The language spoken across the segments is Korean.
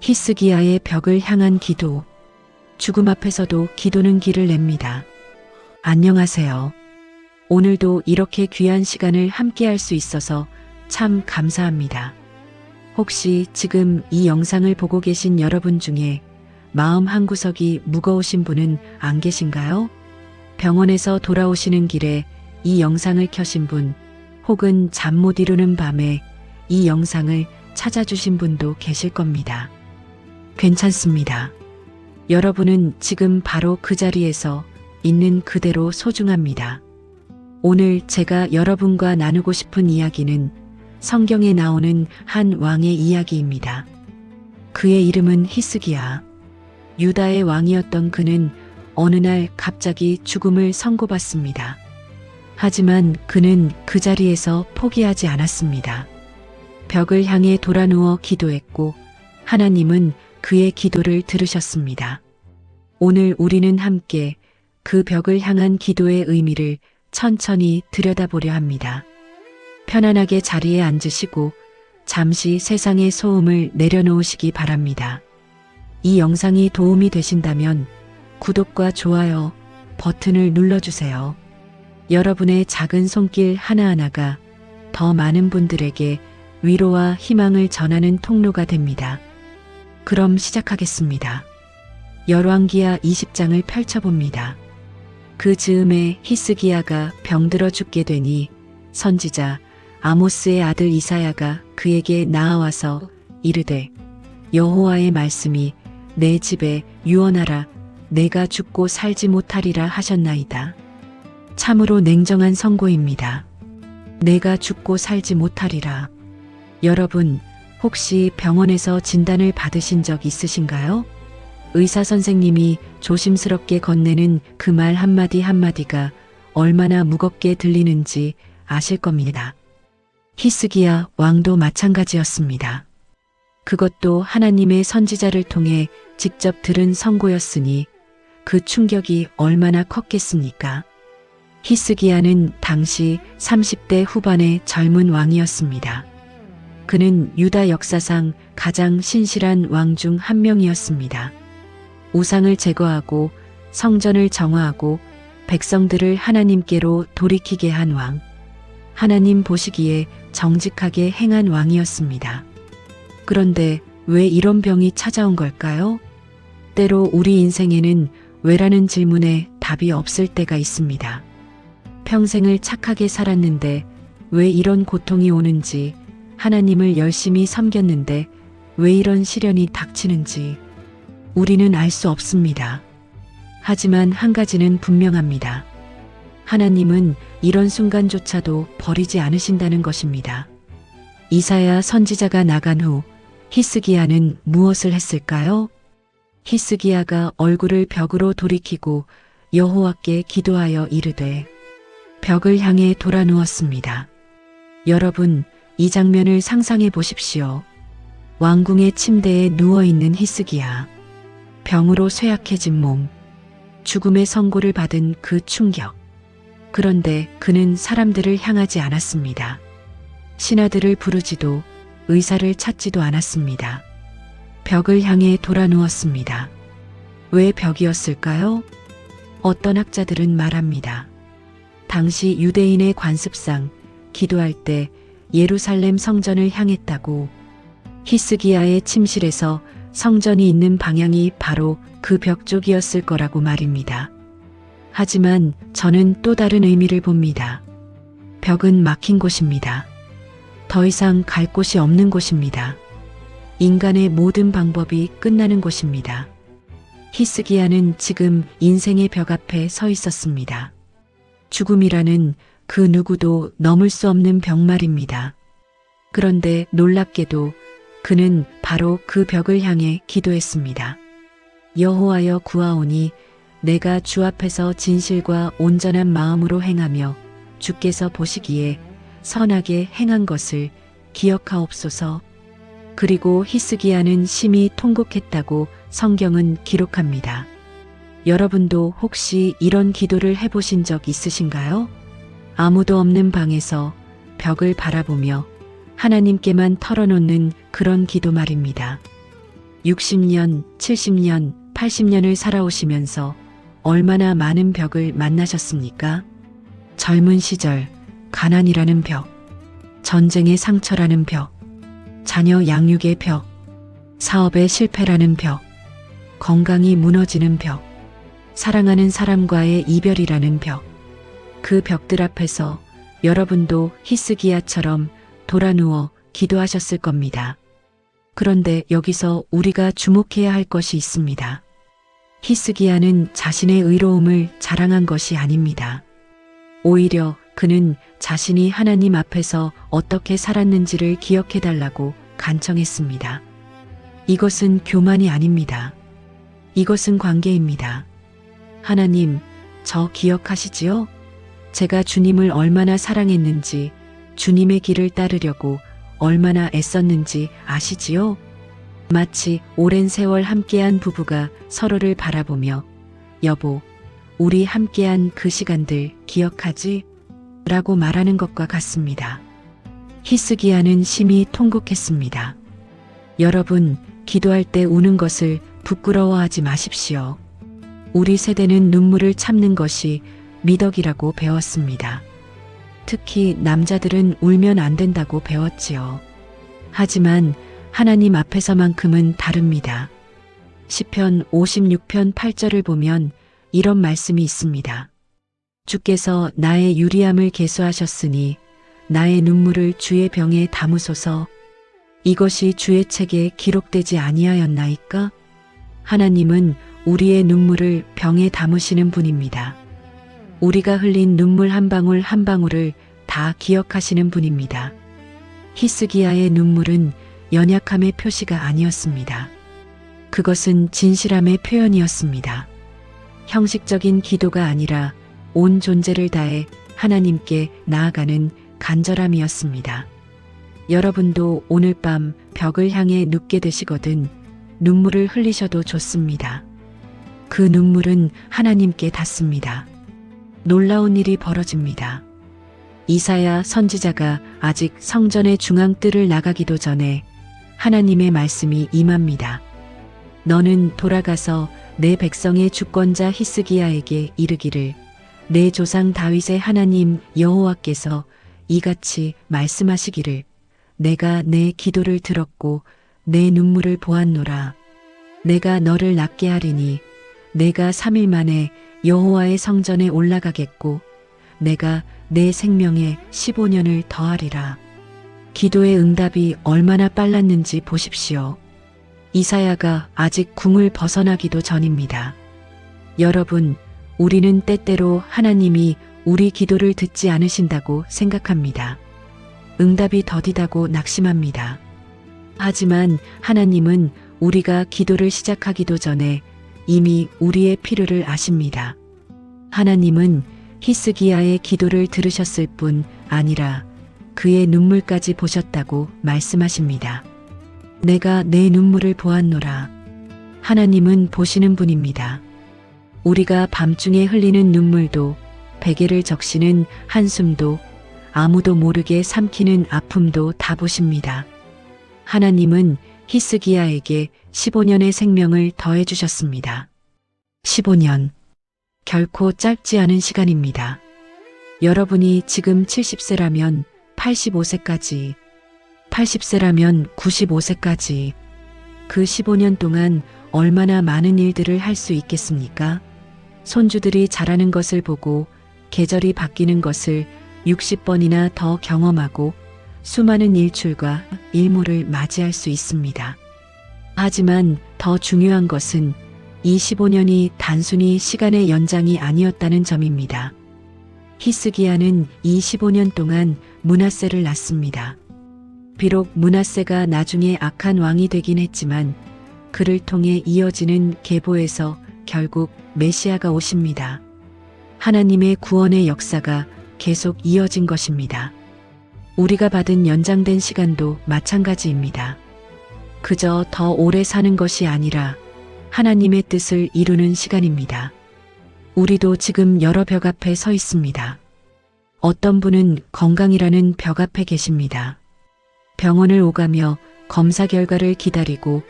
히스기야의 벽을 향한 기도. 죽음 앞에서도 기도는 길을 냅니다. 안녕하세요. 오늘도 이렇게 귀한 시간을 함께 할 수 있어서 참 감사합니다. 혹시 지금 이 영상을 보고 계신 여러분 중에 마음 한구석이 무거우신 분은 안 계신가요? 병원에서 돌아오시는 길에 이 영상을 켜신 분, 혹은 잠 못 이루는 밤에 이 영상을 찾아주신 분도 계실 겁니다. 괜찮습니다. 여러분은 지금 바로 그 자리에서 있는 그대로 소중합니다. 오늘 제가 여러분과 나누고 싶은 이야기는 성경에 나오는 한 왕의 이야기입니다. 그의 이름은 히스기야. 유다의 왕이었던 그는 어느 날 갑자기 죽음을 선고받습니다. 하지만 그는 그 자리에서 포기하지 않았습니다. 벽을 향해 돌아 누워 기도했고 하나님은 그의 기도를 들으셨습니다. 오늘 우리는 함께 그 벽을 향한 기도의 의미를 천천히 들여다보려 합니다. 편안하게 자리에 앉으시고 잠시 세상의 소음을 내려놓으시기 바랍니다. 이 영상이 도움이 되신다면 구독과 좋아요 버튼을 눌러주세요. 여러분의 작은 손길 하나하나가 더 많은 분들에게 위로와 희망을 전하는 통로가 됩니다. 그럼 시작하겠습니다. 열왕기하 20장을 펼쳐봅니다. 그 즈음에 히스기야가 병들어 죽게 되니 선지자 아모스의 아들 이사야가 그에게 나아와서 이르되 여호와의 말씀이 내 집에 유언하라 내가 죽고 살지 못하리라 하셨나이다. 참으로 냉정한 선고입니다. 내가 죽고 살지 못하리라. 여러분, 혹시 병원에서 진단을 받으신 적 있으신가요? 의사 선생님이 조심스럽게 건네는 그 말 한마디 한마디가 얼마나 무겁게 들리는지 아실 겁니다. 히스기야 왕도 마찬가지였습니다. 그것도 하나님의 선지자를 통해 직접 들은 선고였으니 그 충격이 얼마나 컸겠습니까? 히스기야는 당시 30대 후반의 젊은 왕이었습니다. 그는 유다 역사상 가장 신실한 왕 중 한 명이었습니다. 우상을 제거하고 성전을 정화하고 백성들을 하나님께로 돌이키게 한 왕. 하나님 보시기에 정직하게 행한 왕이었습니다. 그런데 왜 이런 병이 찾아온 걸까요? 때로 우리 인생에는 왜라는 질문에 답이 없을 때가 있습니다. 평생을 착하게 살았는데 왜 이런 고통이 오는지, 하나님을 열심히 섬겼는데 왜 이런 시련이 닥치는지 우리는 알 수 없습니다. 하지만 한 가지는 분명합니다. 하나님은 이런 순간조차도 버리지 않으신다는 것입니다. 이사야 선지자가 나간 후 히스기야는 무엇을 했을까요? 히스기야가 얼굴을 벽으로 돌이키고 여호와께 기도하여 이르되 벽을 향해 돌아 누웠습니다. 여러분, 이 장면을 상상해 보십시오. 왕궁의 침대에 누워있는 히스기야. 병으로 쇠약해진 몸. 죽음의 선고를 받은 그 충격. 그런데 그는 사람들을 향하지 않았습니다. 신하들을 부르지도 의사를 찾지도 않았습니다. 벽을 향해 돌아 누웠습니다. 왜 벽이었을까요? 어떤 학자들은 말합니다. 당시 유대인의 관습상 기도할 때 예루살렘 성전을 향했다고. 히스기야의 침실에서 성전이 있는 방향이 바로 그 벽 쪽이었을 거라고 말입니다. 하지만 저는 또 다른 의미를 봅니다. 벽은 막힌 곳입니다. 더 이상 갈 곳이 없는 곳입니다. 인간의 모든 방법이 끝나는 곳입니다. 히스기야는 지금 인생의 벽 앞에 서 있었습니다. 죽음이라는 그 누구도 넘을 수 없는 벽 말입니다. 그런데 놀랍게도 그는 바로 그 벽을 향해 기도했습니다. 여호와여 구하오니 내가 주 앞에서 진실과 온전한 마음으로 행하며 주께서 보시기에 선하게 행한 것을 기억하옵소서. 그리고 히스기야는 심히 통곡했다고 성경은 기록합니다. 여러분도 혹시 이런 기도를 해보신 적 있으신가요? 아무도 없는 방에서 벽을 바라보며 하나님께만 털어놓는 그런 기도 말입니다. 60년, 70년, 80년을 살아오시면서 얼마나 많은 벽을 만나셨습니까? 젊은 시절, 가난이라는 벽, 전쟁의 상처라는 벽, 자녀 양육의 벽, 사업의 실패라는 벽, 건강이 무너지는 벽, 사랑하는 사람과의 이별이라는 벽. 그 벽들 앞에서 여러분도 히스기야처럼 돌아누워 기도하셨을 겁니다. 그런데 여기서 우리가 주목해야 할 것이 있습니다. 히스기야는 자신의 의로움을 자랑한 것이 아닙니다. 오히려 그는 자신이 하나님 앞에서 어떻게 살았는지를 기억해달라고 간청했습니다. 이것은 교만이 아닙니다. 이것은 관계입니다. 하나님, 저 기억하시지요? 제가 주님을 얼마나 사랑했는지, 주님의 길을 따르려고 얼마나 애썼는지 아시지요? 마치 오랜 세월 함께한 부부가 서로를 바라보며 여보, 우리 함께한 그 시간들 기억하지? 라고 말하는 것과 같습니다. 히스기야는 심히 통곡했습니다. 여러분, 기도할 때 우는 것을 부끄러워하지 마십시오. 우리 세대는 눈물을 참는 것이 미덕이라고 배웠습니다. 특히 남자들은 울면 안 된다고 배웠지요. 하지만 하나님 앞에서만큼은 다릅니다. 시편 56편 8절을 보면 이런 말씀이 있습니다. 주께서 나의 유리함을 계수하셨으니 나의 눈물을 주의 병에 담으소서. 이것이 주의 책에 기록되지 아니하였나이까? 하나님은 우리의 눈물을 병에 담으시는 분입니다. 우리가 흘린 눈물 한 방울 한 방울을 다 기억하시는 분입니다. 히스기야의 눈물은 연약함의 표시가 아니었습니다. 그것은 진실함의 표현이었습니다. 형식적인 기도가 아니라 온 존재를 다해 하나님께 나아가는 간절함이었습니다. 여러분도 오늘 밤 벽을 향해 눕게 되시거든 눈물을 흘리셔도 좋습니다. 그 눈물은 하나님께 닿습니다. 놀라운 일이 벌어집니다. 이사야 선지자가 아직 성전의 중앙뜰을 나가기도 전에 하나님의 말씀이 임합니다. 너는 돌아가서 내 백성의 주권자 히스기야에게 이르기를 내 조상 다윗의 하나님 여호와께서 이같이 말씀하시기를 내가 내 기도를 들었고 내 눈물을 보았노라. 내가 너를 낫게 하리니 내가 3일 만에 여호와의 성전에 올라가겠고 내가 내 생명에 15년을 더하리라. 기도의 응답이 얼마나 빨랐는지 보십시오. 이사야가 아직 궁을 벗어나기도 전입니다. 여러분, 우리는 때때로 하나님이 우리 기도를 듣지 않으신다고 생각합니다. 응답이 더디다고 낙심합니다. 하지만 하나님은 우리가 기도를 시작하기도 전에 이미 우리의 필요를 아십니다. 하나님은 히스기야의 기도를 들으셨을 뿐 아니라 그의 눈물까지 보셨다고 말씀하십니다. 내가 내 눈물을 보았노라. 하나님은 보시는 분입니다. 우리가 밤중에 흘리는 눈물도 베개를 적시는 한숨도 아무도 모르게 삼키는 아픔도 다 보십니다. 하나님은 히스기야에게 15년의 생명을 더해 주셨습니다. 15년. 결코 짧지 않은 시간입니다. 여러분이 지금 70세라면 85세까지, 80세라면 95세까지, 그 15년 동안 얼마나 많은 일들을 할 수 있겠습니까? 손주들이 자라는 것을 보고 계절이 바뀌는 것을 60번이나 더 경험하고 수많은 일출과 일몰을 맞이할 수 있습니다. 하지만 더 중요한 것은 이 15년이 단순히 시간의 연장이 아니었다는 점입니다. 히스기야는 이 15년 동안 므낫세를 낳습니다. 비록 므낫세가 나중에 악한 왕이 되긴 했지만 그를 통해 이어지는 계보에서 결국 메시아가 오십니다. 하나님의 구원의 역사가 계속 이어진 것입니다. 우리가 받은 연장된 시간도 마찬가지입니다. 그저 더 오래 사는 것이 아니라 하나님의 뜻을 이루는 시간입니다. 우리도 지금 여러 벽 앞에 서 있습니다. 어떤 분은 건강이라는 벽 앞에 계십니다. 병원을 오가며 검사 결과를 기다리고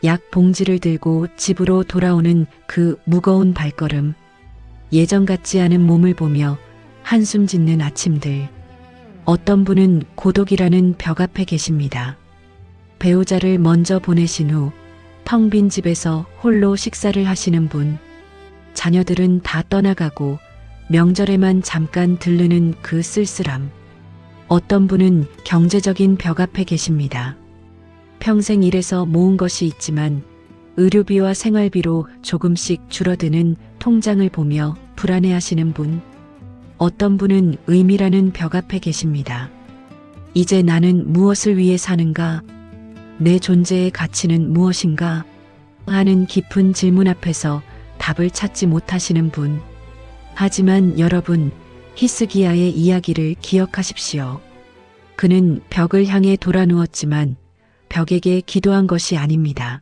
약 봉지를 들고 집으로 돌아오는 그 무거운 발걸음, 예전 같지 않은 몸을 보며 한숨 짓는 아침들. 어떤 분은 고독이라는 벽 앞에 계십니다. 배우자를 먼저 보내신 후 텅 빈 집에서 홀로 식사를 하시는 분. 자녀들은 다 떠나가고 명절에만 잠깐 들르는 그 쓸쓸함. 어떤 분은 경제적인 벽 앞에 계십니다. 평생 일해서 모은 것이 있지만 의료비와 생활비로 조금씩 줄어드는 통장을 보며 불안해하시는 분. 어떤 분은 의미라는 벽 앞에 계십니다. 이제 나는 무엇을 위해 사는가? 내 존재의 가치는 무엇인가? 하는 깊은 질문 앞에서 답을 찾지 못하시는 분. 하지만 여러분, 히스기야의 이야기를 기억하십시오. 그는 벽을 향해 돌아누웠지만 벽에게 기도한 것이 아닙니다.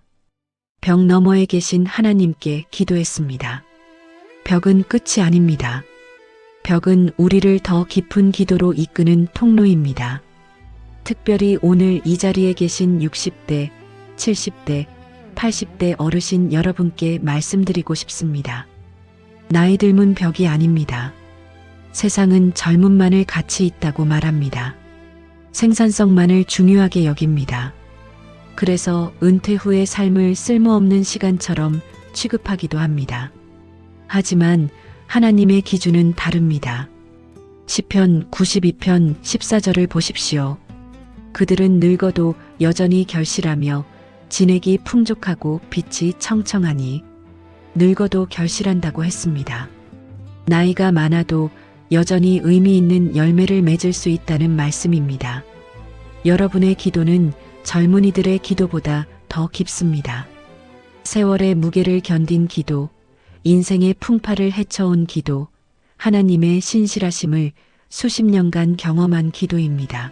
벽 너머에 계신 하나님께 기도했습니다. 벽은 끝이 아닙니다. 벽은 우리를 더 깊은 기도로 이끄는 통로입니다. 특별히 오늘 이 자리에 계신 60대, 70대, 80대 어르신 여러분께 말씀드리고 싶습니다. 나이 들면 벽이 아닙니다. 세상은 젊음만을 가치 있다고 말합니다. 생산성만을 중요하게 여깁니다. 그래서 은퇴 후의 삶을 쓸모없는 시간처럼 취급하기도 합니다. 하지만 하나님의 기준은 다릅니다. 시편 92편 14절을 보십시오. 그들은 늙어도 여전히 결실하며 진액이 풍족하고 빛이 청청하니. 늙어도 결실한다고 했습니다. 나이가 많아도 여전히 의미 있는 열매를 맺을 수 있다는 말씀입니다. 여러분의 기도는 젊은이들의 기도보다 더 깊습니다. 세월의 무게를 견딘 기도, 인생의 풍파를 헤쳐온 기도, 하나님의 신실하심을 수십 년간 경험한 기도입니다.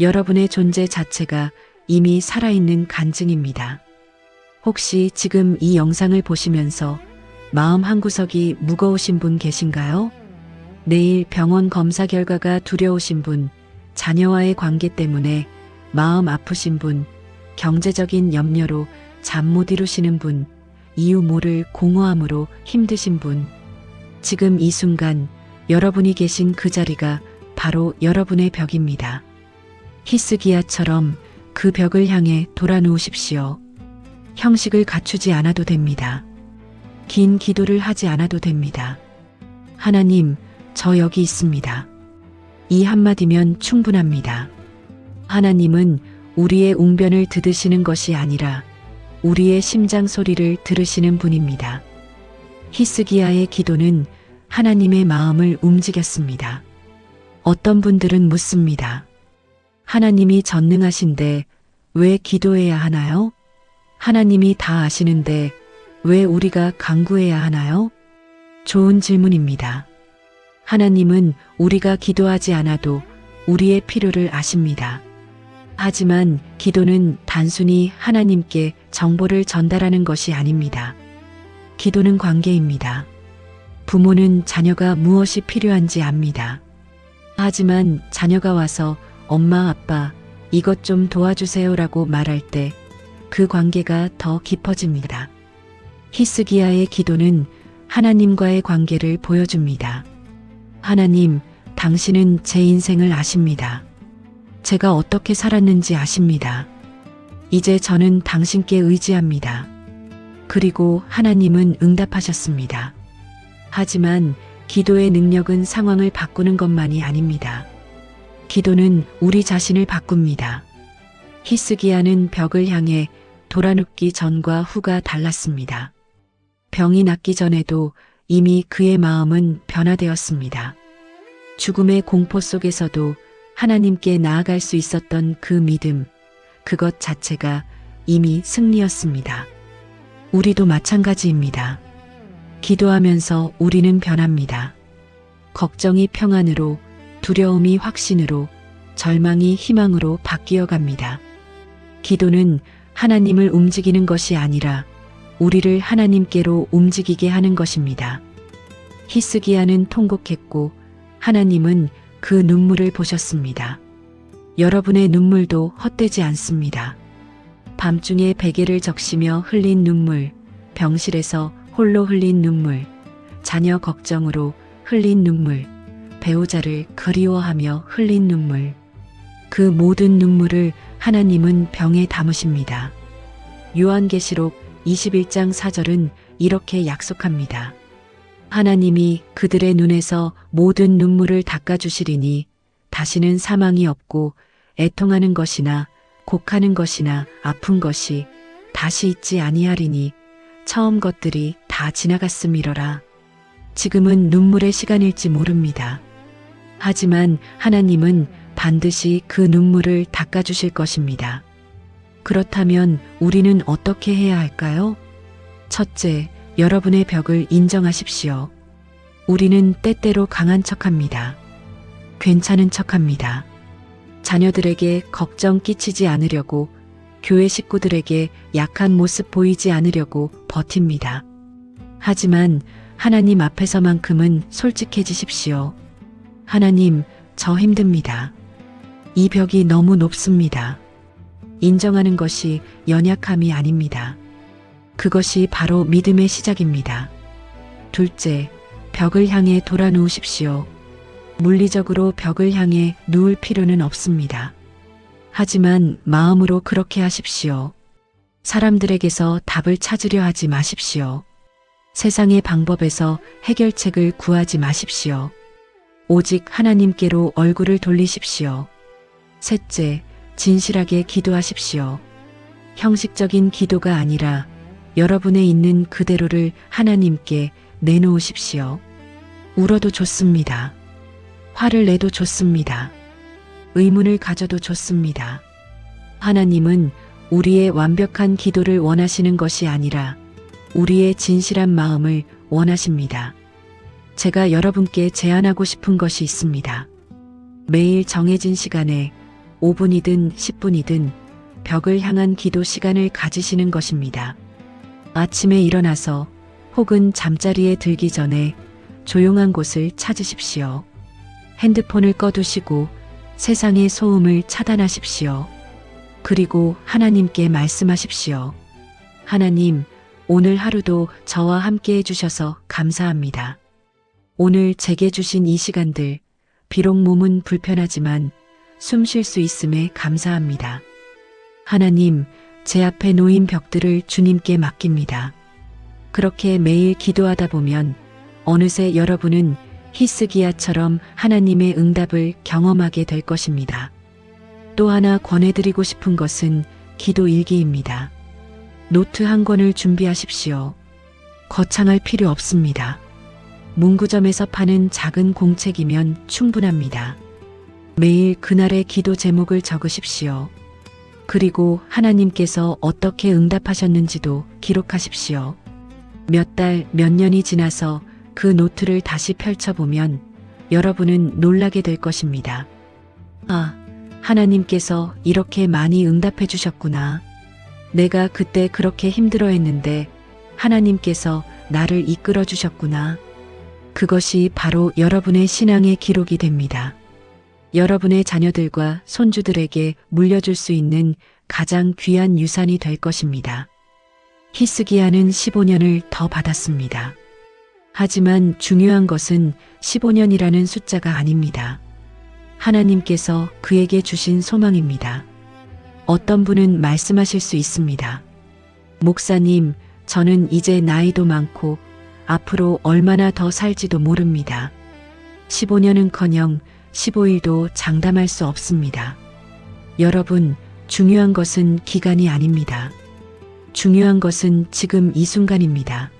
여러분의 존재 자체가 이미 살아있는 간증입니다. 혹시 지금 이 영상을 보시면서 마음 한구석이 무거우신 분 계신가요? 내일 병원 검사 결과가 두려우신 분, 자녀와의 관계 때문에 마음 아프신 분, 경제적인 염려로 잠 못 이루시는 분, 이유 모를 공허함으로 힘드신 분. 지금 이 순간 여러분이 계신 그 자리가 바로 여러분의 벽입니다. 히스기야처럼 그 벽을 향해 돌아누우십시오. 형식을 갖추지 않아도 됩니다. 긴 기도를 하지 않아도 됩니다. 하나님, 저 여기 있습니다. 이 한마디면 충분합니다. 하나님은 우리의 웅변을 들으시는 것이 아니라 우리의 심장 소리를 들으시는 분입니다. 히스기야의 기도는 하나님의 마음을 움직였습니다. 어떤 분들은 묻습니다. 하나님이 전능하신데 왜 기도해야 하나요? 하나님이 다 아시는데 왜 우리가 간구해야 하나요? 좋은 질문입니다. 하나님은 우리가 기도하지 않아도 우리의 필요를 아십니다. 하지만 기도는 단순히 하나님께 정보를 전달하는 것이 아닙니다. 기도는 관계입니다. 부모는 자녀가 무엇이 필요한지 압니다. 하지만 자녀가 와서 엄마, 아빠, 이것 좀 도와주세요라고 말할 때 그 관계가 더 깊어집니다. 히스기야의 기도는 하나님과의 관계를 보여줍니다. 하나님, 당신은 제 인생을 아십니다. 제가 어떻게 살았는지 아십니다. 이제 저는 당신께 의지합니다. 그리고 하나님은 응답하셨습니다. 하지만 기도의 능력은 상황을 바꾸는 것만이 아닙니다. 기도는 우리 자신을 바꿉니다. 히스기야는 벽을 향해 돌아눕기 전과 후가 달랐습니다. 병이 낫기 전에도 이미 그의 마음은 변화되었습니다. 죽음의 공포 속에서도 하나님께 나아갈 수 있었던 그 믿음, 그것 자체가 이미 승리였습니다. 우리도 마찬가지입니다. 기도하면서 우리는 변합니다. 걱정이 평안으로, 두려움이 확신으로, 절망이 희망으로 바뀌어 갑니다. 기도는 하나님을 움직이는 것이 아니라 우리를 하나님께로 움직이게 하는 것입니다. 히스기야는 통곡했고 하나님은 그 눈물을 보셨습니다. 여러분의 눈물도 헛되지 않습니다. 밤중에 베개를 적시며 흘린 눈물, 병실에서 홀로 흘린 눈물, 자녀 걱정으로 흘린 눈물, 배우자를 그리워하며 흘린 눈물. 그 모든 눈물을 하나님은 병에 담으십니다. 요한계시록 21장 4절은 이렇게 약속합니다. 하나님이 그들의 눈에서 모든 눈물을 닦아주시리니 다시는 사망이 없고 애통하는 것이나 곡하는 것이나 아픈 것이 다시 있지 아니하리니 처음 것들이 다 지나갔음이러라. 지금은 눈물의 시간일지 모릅니다. 하지만 하나님은 반드시 그 눈물을 닦아주실 것입니다. 그렇다면 우리는 어떻게 해야 할까요? 첫째, 여러분의 벽을 인정하십시오. 우리는 때때로 강한 척합니다. 괜찮은 척합니다. 자녀들에게 걱정 끼치지 않으려고, 교회 식구들에게 약한 모습 보이지 않으려고 버팁니다. 하지만 하나님 앞에서만큼은 솔직해지십시오. 하나님, 저 힘듭니다. 이 벽이 너무 높습니다. 인정하는 것이 연약함이 아닙니다. 그것이 바로 믿음의 시작입니다. 둘째, 벽을 향해 돌아 누우십시오. 물리적으로 벽을 향해 누울 필요는 없습니다. 하지만 마음으로 그렇게 하십시오. 사람들에게서 답을 찾으려 하지 마십시오. 세상의 방법에서 해결책을 구하지 마십시오. 오직 하나님께로 얼굴을 돌리십시오. 셋째, 진실하게 기도하십시오. 형식적인 기도가 아니라 여러분의 있는 그대로를 하나님께 내놓으십시오. 울어도 좋습니다. 화를 내도 좋습니다. 의문을 가져도 좋습니다. 하나님은 우리의 완벽한 기도를 원하시는 것이 아니라 우리의 진실한 마음을 원하십니다. 제가 여러분께 제안하고 싶은 것이 있습니다. 매일 정해진 시간에 5분이든 10분이든 벽을 향한 기도 시간을 가지시는 것입니다. 아침에 일어나서 혹은 잠자리에 들기 전에 조용한 곳을 찾으십시오. 핸드폰을 꺼두시고 세상의 소음을 차단하십시오. 그리고 하나님께 말씀하십시오. 하나님, 오늘 하루도 저와 함께 해주셔서 감사합니다. 오늘 제게 주신 이 시간들, 비록 몸은 불편하지만 숨 쉴 수 있음에 감사합니다. 하나님, 제 앞에 놓인 벽들을 주님께 맡깁니다. 그렇게 매일 기도하다 보면 어느새 여러분은 히스기야처럼 하나님의 응답을 경험하게 될 것입니다. 또 하나 권해드리고 싶은 것은 기도 일기입니다. 노트 한 권을 준비하십시오. 거창할 필요 없습니다. 문구점에서 파는 작은 공책이면 충분합니다. 매일 그날의 기도 제목을 적으십시오. 그리고 하나님께서 어떻게 응답하셨는지도 기록하십시오. 몇 달, 몇 년이 지나서 그 노트를 다시 펼쳐보면 여러분은 놀라게 될 것입니다. 아, 하나님께서 이렇게 많이 응답해 주셨구나. 내가 그때 그렇게 힘들어 했는데 하나님께서 나를 이끌어 주셨구나. 그것이 바로 여러분의 신앙의 기록이 됩니다. 여러분의 자녀들과 손주들에게 물려줄 수 있는 가장 귀한 유산이 될 것입니다. 히스기야는 15년을 더 받았습니다. 하지만 중요한 것은 15년이라는 숫자가 아닙니다. 하나님께서 그에게 주신 소망입니다. 어떤 분은 말씀하실 수 있습니다. 목사님, 저는 이제 나이도 많고 앞으로 얼마나 더 살지도 모릅니다. 15년은커녕 15일도 장담할 수 없습니다. 여러분, 중요한 것은 기간이 아닙니다. 중요한 것은 지금 이 순간입니다.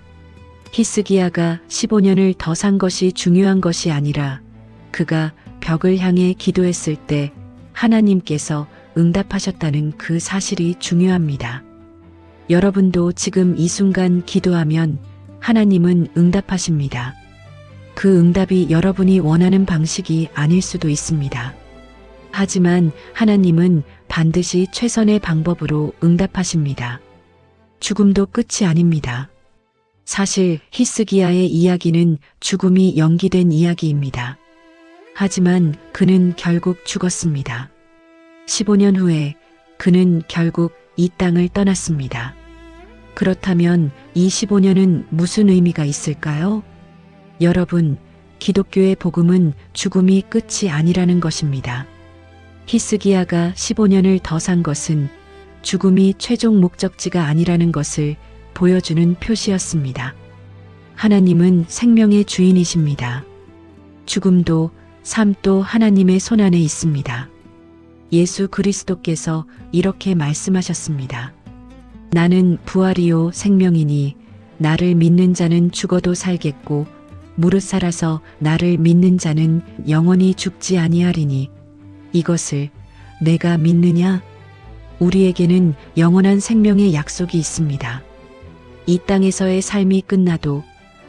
히스기야가 15년을 더 산 것이 중요한 것이 아니라 그가 벽을 향해 기도했을 때 하나님께서 응답하셨다는 그 사실이 중요합니다. 여러분도 지금 이 순간 기도하면 하나님은 응답하십니다. 그 응답이 여러분이 원하는 방식이 아닐 수도 있습니다. 하지만 하나님은 반드시 최선의 방법으로 응답하십니다. 죽음도 끝이 아닙니다. 사실 히스기야의 이야기는 죽음이 연기된 이야기입니다. 하지만 그는 결국 죽었습니다. 15년 후에 그는 결국 이 땅을 떠났습니다. 그렇다면 이 15년은 무슨 의미가 있을까요? 여러분, 기독교의 복음은 죽음이 끝이 아니라는 것입니다. 히스기야가 15년을 더 산 것은 죽음이 최종 목적지가 아니라는 것을 보여주는 표시였습니다. 하나님은 생명의 주인이십니다. 죽음도 삶도 하나님의 손안에 있습니다. 예수 그리스도께서 이렇게 말씀하셨습니다. 나는 부활이요 생명이니 나를 믿는 자는 죽어도 살겠고 무릇 살아서 나를 믿는 자는 영원히 죽지 아니하리니 이것을 내가 믿느냐? 우리에게는 영원한 생명의 약속이 있습니다. 이 땅에서의 삶이 끝나도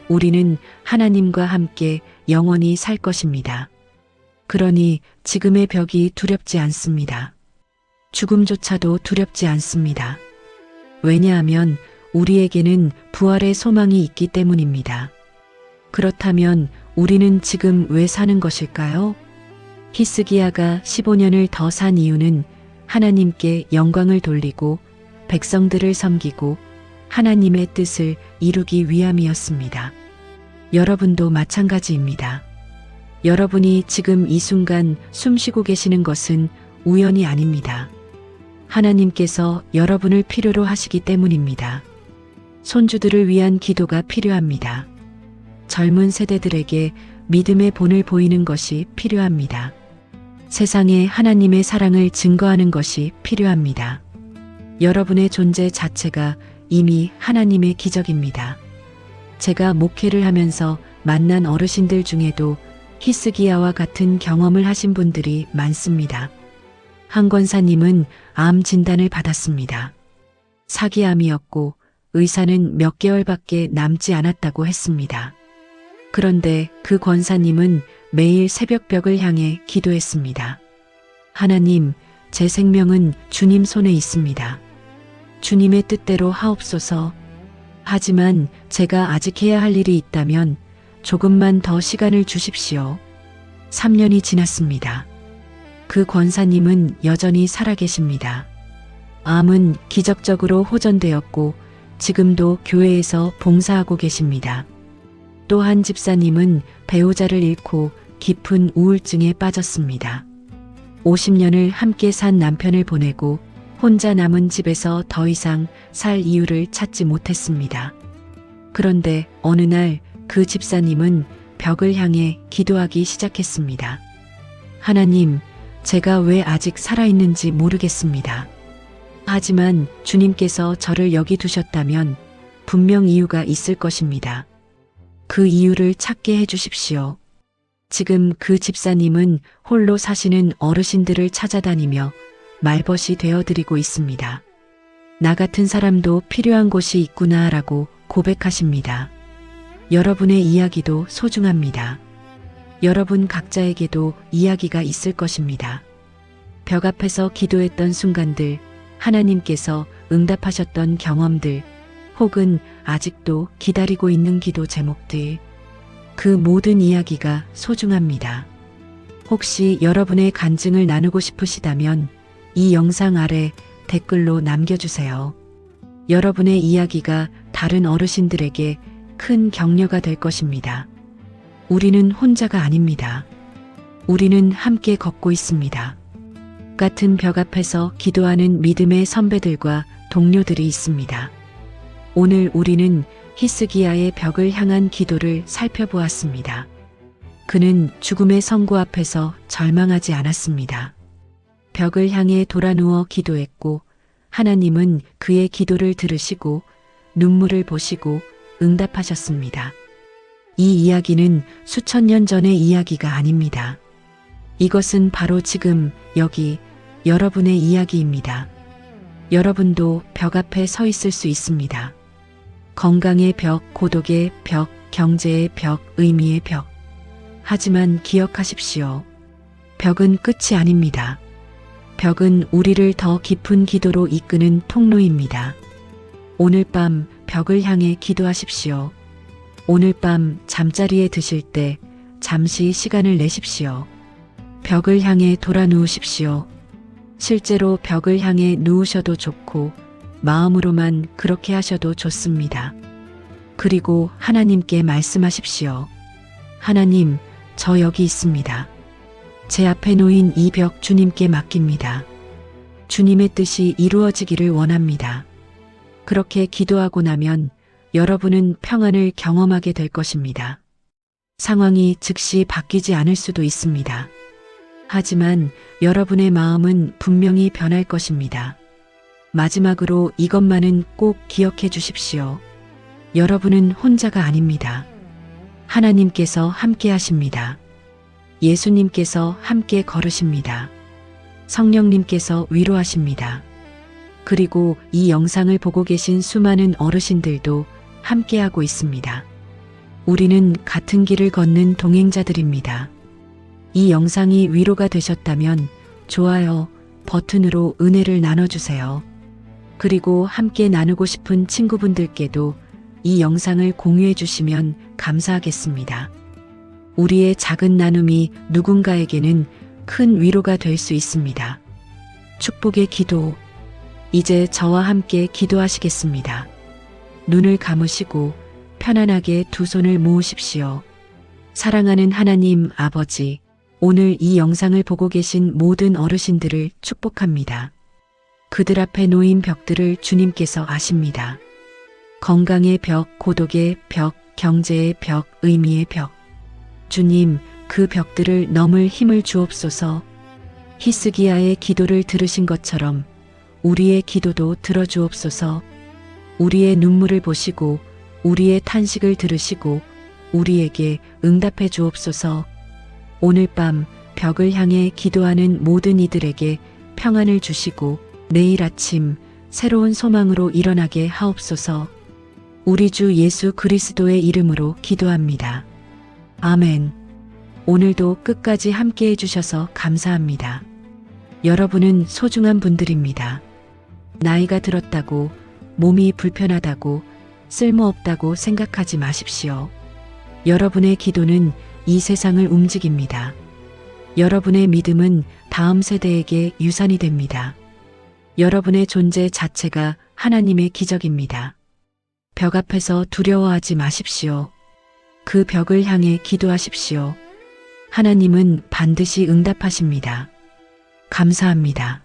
우리는 하나님과 함께 영원히 살 것입니다. 그러니 지금의 벽이 두렵지 않습니다. 죽음조차도 두렵지 않습니다. 왜냐하면 우리에게는 부활의 소망이 있기 때문입니다. 그렇다면 우리는 지금 왜 사는 것일까요? 히스기야가 15년을 더 산 이유는 하나님께 영광을 돌리고 백성들을 섬기고 하나님의 뜻을 이루기 위함이었습니다. 여러분도 마찬가지입니다. 여러분이 지금 이 순간 숨쉬고 계시는 것은 우연이 아닙니다. 하나님께서 여러분을 필요로 하시기 때문입니다. 손주들을 위한 기도가 필요합니다. 젊은 세대들에게 믿음의 본을 보이는 것이 필요합니다. 세상에 하나님의 사랑을 증거하는 것이 필요합니다. 여러분의 존재 자체가 이미 하나님의 기적입니다. 제가 목회를 하면서 만난 어르신들 중에도 히스기야와 같은 경험을 하신 분들이 많습니다. 한 권사님은 암 진단을 받았습니다. 사기암이었고 의사는 몇 개월밖에 남지 않았다고 했습니다. 그런데 그 권사님은 매일 새벽벽을 향해 기도했습니다. 하나님, 제 생명은 주님 손에 있습니다. 주님의 뜻대로 하옵소서. 하지만 제가 아직 해야 할 일이 있다면 조금만 더 시간을 주십시오. 3년이 지났습니다. 그 권사님은 여전히 살아계십니다. 암은 기적적으로 호전되었고 지금도 교회에서 봉사하고 계십니다. 또 한 집사님은 배우자를 잃고 깊은 우울증에 빠졌습니다. 50년을 함께 산 남편을 보내고 혼자 남은 집에서 더 이상 살 이유를 찾지 못했습니다. 그런데 어느 날 그 집사님은 벽을 향해 기도하기 시작했습니다. 하나님, 제가 왜 아직 살아있는지 모르겠습니다. 하지만 주님께서 저를 여기 두셨다면 분명 이유가 있을 것입니다. 그 이유를 찾게 해주십시오. 지금 그 집사님은 홀로 사시는 어르신들을 찾아다니며 말벗이 되어드리고 있습니다. 나 같은 사람도 필요한 곳이 있구나라고 고백하십니다. 여러분의 이야기도 소중합니다. 여러분 각자에게도 이야기가 있을 것입니다. 벽 앞에서 기도했던 순간들, 하나님께서 응답하셨던 경험들, 혹은 아직도 기다리고 있는 기도 제목들, 그 모든 이야기가 소중합니다. 혹시 여러분의 간증을 나누고 싶으시다면 이 영상 아래 댓글로 남겨주세요. 여러분의 이야기가 다른 어르신들에게 큰 격려가 될 것입니다. 우리는 혼자가 아닙니다. 우리는 함께 걷고 있습니다. 같은 벽 앞에서 기도하는 믿음의 선배들과 동료들이 있습니다. 오늘 우리는 히스기야의 벽을 향한 기도를 살펴보았습니다. 그는 죽음의 성구 앞에서 절망하지 않았습니다. 벽을 향해 돌아누워 기도했고 하나님은 그의 기도를 들으시고 눈물을 보시고 응답하셨습니다. 이 이야기는 수천 년 전의 이야기가 아닙니다. 이것은 바로 지금 여기 여러분의 이야기입니다. 여러분도 벽 앞에 서 있을 수 있습니다. 건강의 벽, 고독의 벽, 경제의 벽, 의미의 벽. 하지만 기억하십시오. 벽은 끝이 아닙니다. 벽은 우리를 더 깊은 기도로 이끄는 통로입니다. 오늘 밤 벽을 향해 기도하십시오. 오늘 밤 잠자리에 드실 때 잠시 시간을 내십시오. 벽을 향해 돌아 누우십시오. 실제로 벽을 향해 누우셔도 좋고 마음으로만 그렇게 하셔도 좋습니다. 그리고 하나님께 말씀하십시오. 하나님, 저 여기 있습니다. 제 앞에 놓인 이 벽 주님께 맡깁니다. 주님의 뜻이 이루어지기를 원합니다. 그렇게 기도하고 나면 여러분은 평안을 경험하게 될 것입니다. 상황이 즉시 바뀌지 않을 수도 있습니다. 하지만 여러분의 마음은 분명히 변할 것입니다. 마지막으로 이것만은 꼭 기억해 주십시오. 여러분은 혼자가 아닙니다. 하나님께서 함께 하십니다. 예수님께서 함께 걸으십니다. 성령님께서 위로하십니다. 그리고 이 영상을 보고 계신 수많은 어르신들도 함께하고 있습니다. 우리는 같은 길을 걷는 동행자들입니다. 이 영상이 위로가 되셨다면 좋아요 버튼으로 은혜를 나눠주세요. 그리고 함께 나누고 싶은 친구분들께도 이 영상을 공유해 주시면 감사하겠습니다. 우리의 작은 나눔이 누군가에게는 큰 위로가 될 수 있습니다. 축복의 기도. 이제 저와 함께 기도하시겠습니다. 눈을 감으시고 편안하게 두 손을 모으십시오. 사랑하는 하나님 아버지, 오늘 이 영상을 보고 계신 모든 어르신들을 축복합니다. 그들 앞에 놓인 벽들을 주님께서 아십니다. 건강의 벽, 고독의 벽, 경제의 벽, 의미의 벽. 주님, 그 벽들을 넘을 힘을 주옵소서. 히스기야의 기도를 들으신 것처럼 우리의 기도도 들어주옵소서. 우리의 눈물을 보시고 우리의 탄식을 들으시고 우리에게 응답해 주옵소서. 오늘 밤 벽을 향해 기도하는 모든 이들에게 평안을 주시고 내일 아침 새로운 소망으로 일어나게 하옵소서. 우리 주 예수 그리스도의 이름으로 기도합니다. 아멘. 오늘도 끝까지 함께 해주셔서 감사합니다. 여러분은 소중한 분들입니다. 나이가 들었다고, 몸이 불편하다고, 쓸모없다고 생각하지 마십시오. 여러분의 기도는 이 세상을 움직입니다. 여러분의 믿음은 다음 세대에게 유산이 됩니다. 여러분의 존재 자체가 하나님의 기적입니다. 벽 앞에서 두려워하지 마십시오. 그 벽을 향해 기도하십시오. 하나님은 반드시 응답하십니다. 감사합니다.